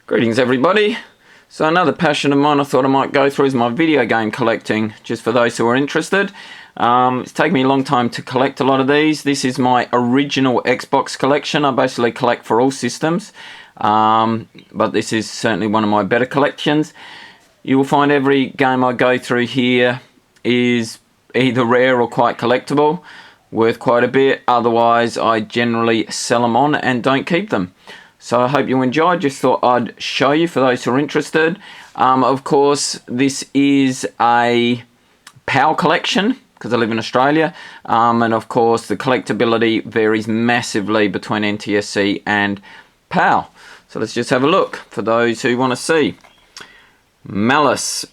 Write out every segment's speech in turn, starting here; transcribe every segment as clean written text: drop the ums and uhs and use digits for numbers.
Greetings everybody. So another passion of mine I thought I might go through is my video game collecting, just for those who are interested. It's taken me a long time to collect a lot of these. This is my original Xbox collection. I basically collect for all systems, but this is certainly one of my better collections. You will find every game I go through here is either rare or quite collectible, worth quite a bit. Otherwise I generally sell them on and don't keep them. So I hope you enjoyed. Just thought I'd show you for those who are interested. Of course this is a PAL collection because I live in Australia, and of course the collectability varies massively between NTSC and PAL. So let's just have a look for those who want to see. Malice,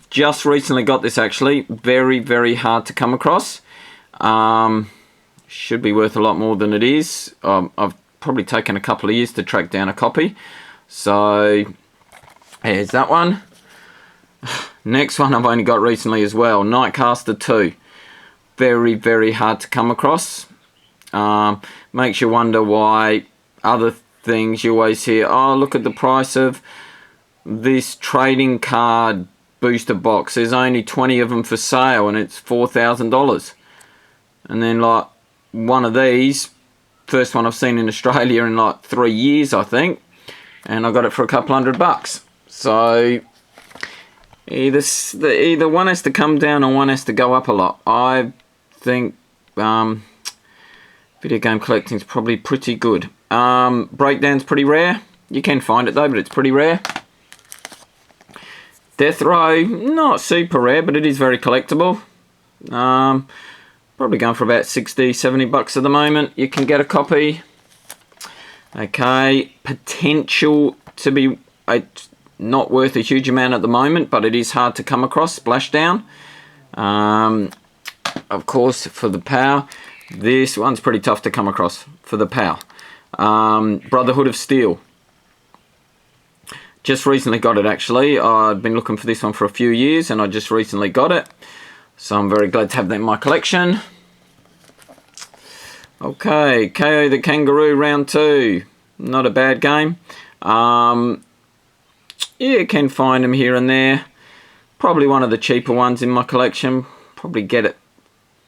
just recently got this actually. Very hard to come across. Should be worth a lot more than it is. I've probably taken a couple of years to track down a copy. So here's that one. Next one I've only got recently as well, Nightcaster 2. Very hard to come across. Makes you wonder why other things you always hear, oh look at the price of this trading card booster box, there's only 20 of them for sale and it's $4,000. And then like one of these, first one I've seen in Australia in like 3 years I think, and I got it for a couple $100. So either one has to come down or one has to go up a lot. I think video game collecting is probably pretty good. Breakdown's pretty rare. You can find it though, but it's pretty rare. Death Row, not super rare, but it is very collectible. Probably going for about 60, 70 bucks at the moment. You can get a copy. Okay, potential to be not worth a huge amount at the moment, but it is hard to come across. Splashdown. Of course, for the PAL, this one's pretty tough to come across for the PAL. Brotherhood of Steel. Just recently got it actually. I've been looking for this one for a few years and I just recently got it. So I'm very glad to have that in my collection. Okay, KO the Kangaroo Round 2. Not a bad game. Yeah, you can find them here and there. Probably one of the cheaper ones in my collection. Probably get it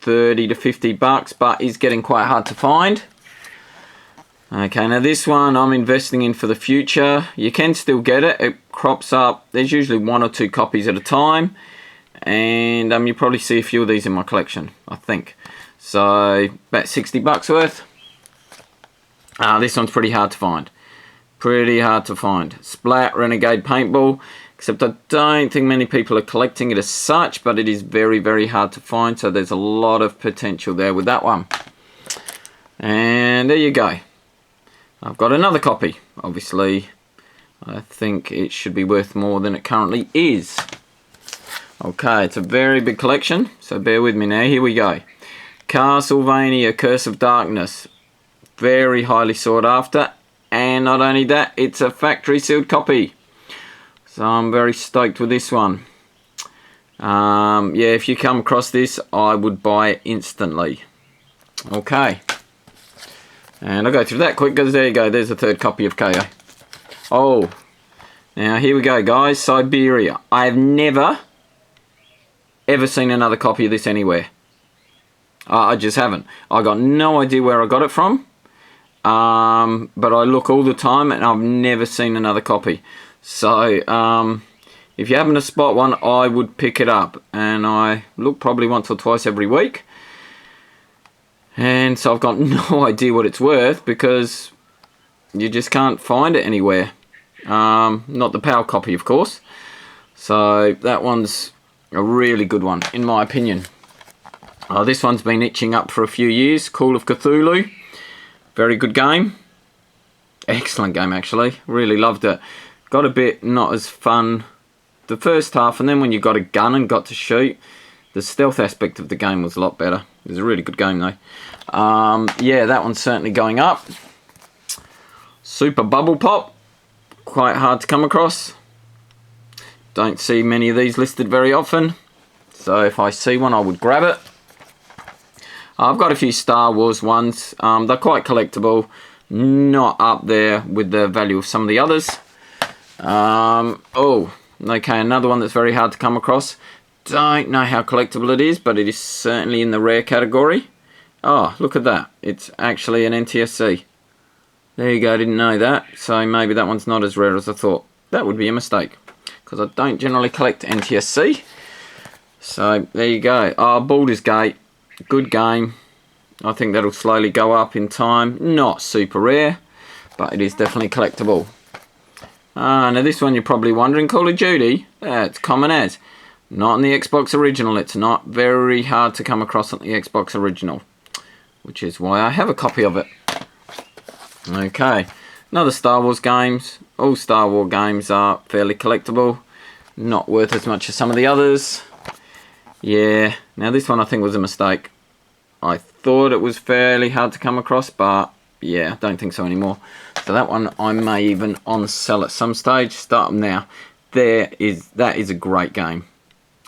30 to 50 bucks, but is getting quite hard to find. Okay, now this one I'm investing in for the future. You can still get it. It crops up. There's usually 1 or 2 copies at a time. And you probably see a few of these in my collection, I think. So, about 60 bucks worth. This one's pretty hard to find. Pretty hard to find. Splat Renegade Paintball. Except I don't think many people are collecting it as such, but it is very hard to find. So there's a lot of potential there with that one. And there you go. I've got another copy. Obviously, I think it should be worth more than it currently is. Okay, it's a very big collection, so bear with me now. Here we go. Castlevania Curse of Darkness. Very highly sought after. And not only that, it's a factory sealed copy. So I'm very stoked with this one. Yeah, if you come across this, I would buy it instantly. Okay. And I'll go through that quick because there you go, there's a third copy of KO. Oh, now here we go guys, Siberia. I have never, ever seen another copy of this anywhere. I just haven't. I got no idea where I got it from. But I look all the time and I've never seen another copy. So, if you happen to spot one, I would pick it up. And I look probably once or twice every week. And so I've got no idea what it's worth because you just can't find it anywhere. Not the PAL copy, of course. So that one's a really good one, in my opinion. This one's been itching up for a few years. Call of Cthulhu. Very good game. Excellent game, actually. Really loved it. Got a bit not as fun the first half, and then when you got a gun and got to shoot, the stealth aspect of the game was a lot better. It was a really good game though. Yeah, that one's certainly going up. Super Bubble Pop. Quite hard to come across. Don't see many of these listed very often. So if I see one, I would grab it. I've got a few Star Wars ones. They're quite collectible. not up there with the value of some of the others. Oh, okay, another one that's very hard to come across. Don't know how collectible it is, but it is certainly in the rare category. Oh, look at that. It's actually an NTSC. There you go, I didn't know that. So maybe that one's not as rare as I thought. That would be a mistake, because I don't generally collect NTSC. So there you go. Oh, Baldur's Gate. Good game. I think that'll slowly go up in time. Not super rare, but it is definitely collectible. Now this one you're probably wondering, Call of Duty. It's common as. Not on the Xbox original. It's not very hard to come across on the Xbox original, which is why I have a copy of it. Okay, another Star Wars games. All Star Wars games are fairly collectible. Not worth as much as some of the others. Yeah, now this one I think was a mistake. I thought it was fairly hard to come across, but yeah, I don't think so anymore. So that one I may even on sell at some stage. Start them now. That is a great game.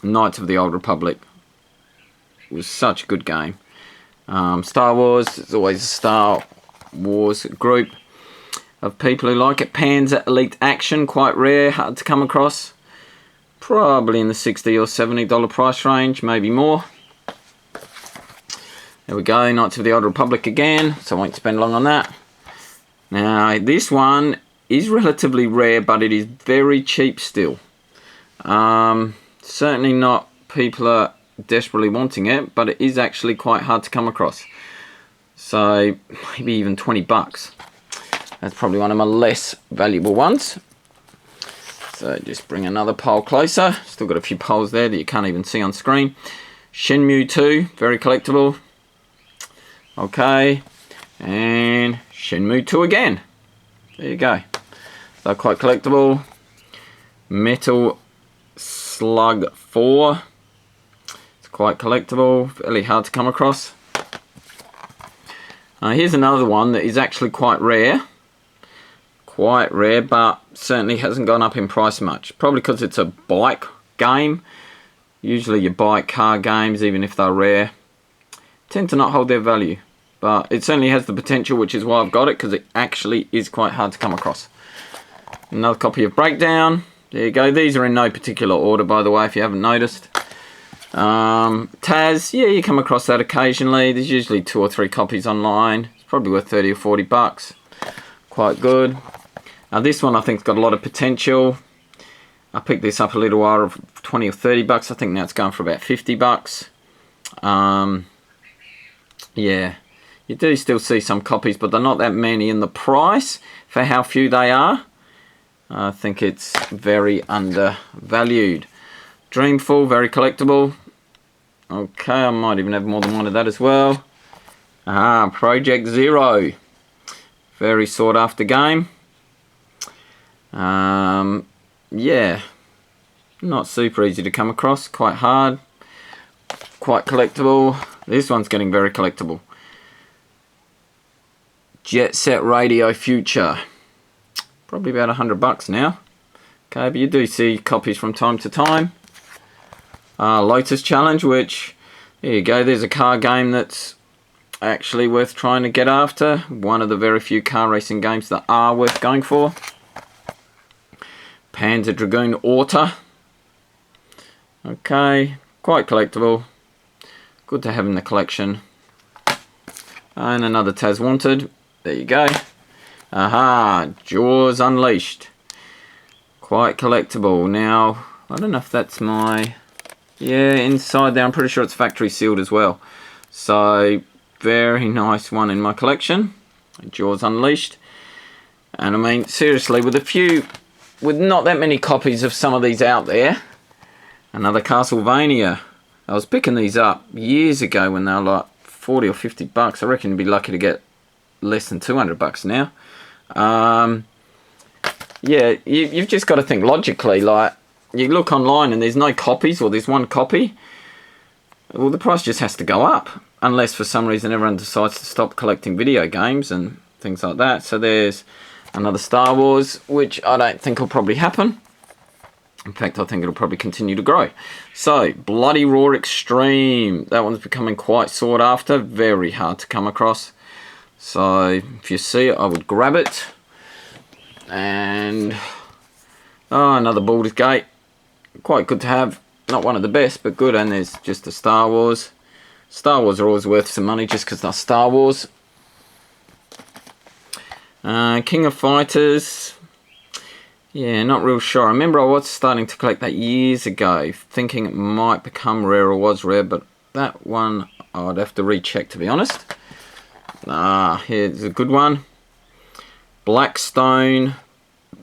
Knights of the Old Republic. It was such a good game. Star Wars, it's always a Star Wars group of people who like it. Panzer Elite Action, quite rare, hard to come across. Probably in the $60 or $70 price range, maybe more. There we go, Knights of the Old Republic again, so I won't spend long on that. Now, this one is relatively rare, but it is very cheap still. Certainly not people are desperately wanting it, but it is actually quite hard to come across. So, maybe even 20 bucks. That's probably one of my less valuable ones. So, just bring another pile closer. Still got a few piles there that you can't even see on screen. Shenmue 2, very collectible. Okay, and Shenmue 2 again. There you go. They're quite collectible. Metal Slug 4. It's quite collectible, fairly hard to come across. Here's another one that is actually quite rare. Quite rare, but certainly hasn't gone up in price much. Probably because it's a bike game. Usually your bike car games, even if they're rare, tend to not hold their value. But it certainly has the potential, which is why I've got it, because it actually is quite hard to come across. Another copy of Breakdown. There you go. These are in no particular order, by the way, if you haven't noticed. Taz, yeah, you come across that occasionally. There's usually 2 or 3 copies online. It's probably worth 30 or 40 bucks. Quite good. Now this one I think's got a lot of potential. I picked this up a little while of 20 or 30 bucks. I think now it's going for about 50 bucks. Yeah, you do still see some copies, but they're not that many. And the price for how few they are, I think it's very undervalued. Dreamfall, very collectible. Okay, I might even have more than one of that as well. Project Zero. Very sought after game. Yeah, not super easy to come across, quite hard, quite collectible. This one's getting very collectible. Jet Set Radio Future. Probably about 100 bucks now. Okay, but you do see copies from time to time. Lotus Challenge, which, there you go, there's a car game that's actually worth trying to get after. One of the very few car racing games that are worth going for. Panzer Dragoon Auto. Okay, quite collectible. Good to have in the collection. And another Taz Wanted. There you go. Jaws Unleashed. Quite collectible. Now, I don't know if that's my... Yeah, inside there, I'm pretty sure it's factory sealed as well. So, very nice one in my collection. Jaws Unleashed. And I mean, seriously, with not that many copies of some of these out there. Another Castlevania. I was picking these up years ago when they were like 40 or 50 bucks. I reckon you'd be lucky to get less than 200 bucks now. Yeah, you've just got to think logically. Like, you look online and there's no copies, or there's one copy. Well, the price just has to go up. Unless for some reason everyone decides to stop collecting video games and things like that. So there's another Star Wars, which I don't think will probably happen. In fact, I think it'll probably continue to grow. So, Bloody Roar Extreme. That one's becoming quite sought after. Very hard to come across. So if you see it, I would grab it. And another Baldur's Gate, quite good to have. Not one of the best, but good. And there's just the Star Wars. Star Wars are always worth some money just because they're Star Wars. King of Fighters. Yeah, not real sure. I remember I was starting to collect that years ago, thinking it might become rare or was rare, but that one I'd have to recheck, to be honest. Here's a good one. Blackstone,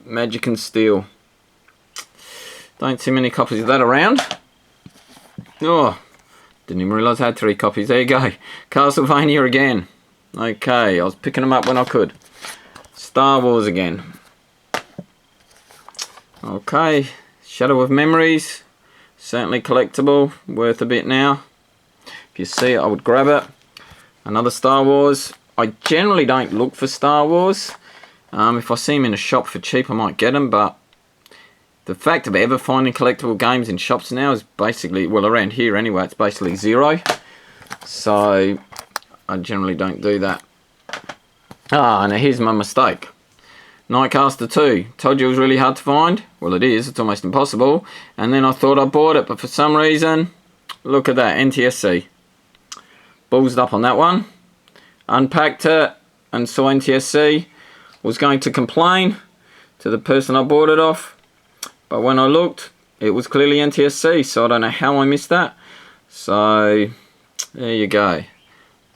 Magic and Steel. Don't see many copies of that around. Oh, didn't even realise I had 3 copies. There you go. Castlevania again. Okay, I was picking them up when I could. Star Wars again. Okay, Shadow of Memories. Certainly collectible. Worth a bit now. If you see it, I would grab it. Another Star Wars. I generally don't look for Star Wars. If I see them in a shop for cheap, I might get them, but the fact of ever finding collectible games in shops now is basically, well, around here anyway, it's basically zero. So I generally don't do that. Now here's my mistake. Nightcaster 2. Told you it was really hard to find. Well, it is. It's almost impossible. And then I thought I bought it, but for some reason, look at that, NTSC. Ballsed up on that one. Unpacked it and saw NTSC. Was going to complain to the person I bought it off. But when I looked, it was clearly NTSC, so I don't know how I missed that. So, there you go.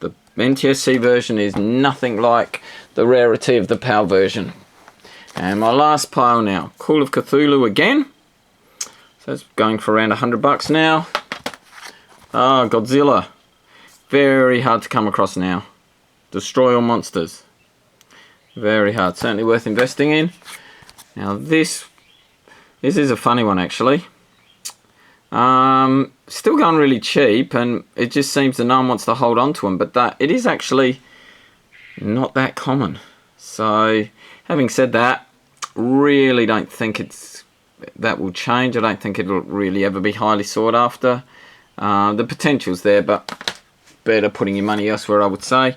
The NTSC version is nothing like the rarity of the PAL version. And my last pile now, Call of Cthulhu again. So it's going for around $100 now. Godzilla. Very hard to come across now. Destroy All Monsters. Very hard. Certainly worth investing in. Now this is a funny one actually. Still going really cheap, and it just seems that no one wants to hold on to them, but it is actually not that common. So having said that, really don't think that will change. I don't think it'll really ever be highly sought after. The potential's there, but better putting your money elsewhere, I would say.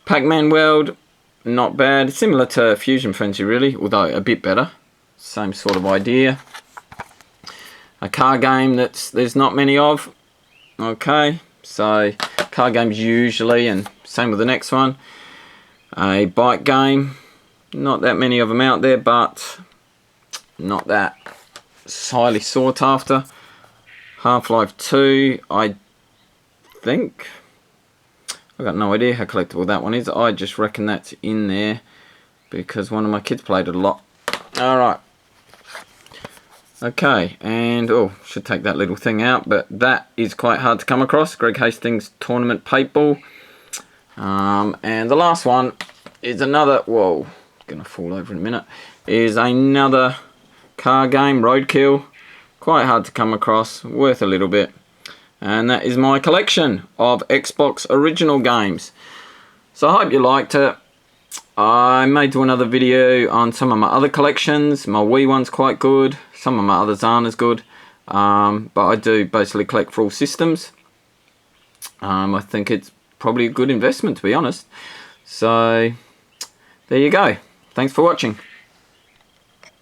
Pac-Man World, not bad. Similar to Fusion Frenzy really, although a bit better. Same sort of idea. A car game that there's not many of. Okay, so car games usually, and same with the next one. A bike game, not that many of them out there, but not that highly sought after. Half-Life 2, I think. I've got no idea how collectible that one is. I just reckon that's in there because one of my kids played it a lot. Alright. Okay, and should take that little thing out, but that is quite hard to come across. Greg Hastings Tournament Paintball. And the last one is another, gonna fall over in a minute, is another car game, Roadkill. Quite hard to come across, worth a little bit. And that is my collection of Xbox original games. So I hope you liked it. I may do another video on some of my other collections. My Wii one's quite good. Some of my others aren't as good. But I do basically collect for all systems. I think it's probably a good investment, to be honest. So there you go. Thanks for watching.